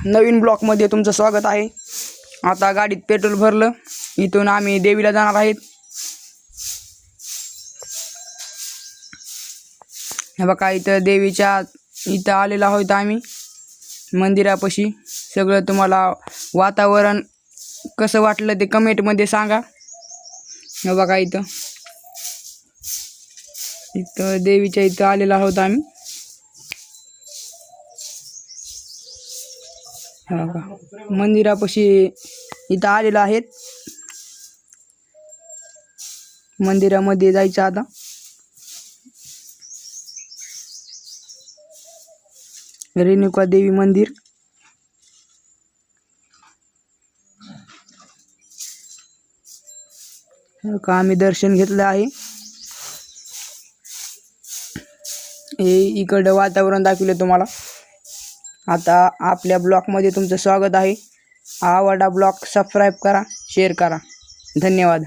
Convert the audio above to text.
नवीन ब्लॉकमध्ये तुमचं स्वागत आहे। आता गाडीत पेट्रोल भरलं, इथून आम्ही देवीला जाणार आहेत। हे बघा इथं देवीच्या इथं आलेलो आहोत आम्ही मंदिरापाशी। सगळं तुम्हाला वातावरण कसं वाटलं ते कमेंटमध्ये सांगा। हे बघा इथं देवीच्या इथं आलेलो आहोत आम्ही। मंदिरापाशी इथं आलेलो आहेत। मंदिरामध्ये जायचं आता। रेणुका देवी मंदिर। आम्ही दर्शन घेतलं आहे। हे इकडं वातावरण दाखवलं तुम्हाला। आता आपल्या ब्लॉगमध्ये तुमचं स्वागत आहे। आवडला ब्लॉग सबस्क्राइब करा, शेअर करा। धन्यवाद।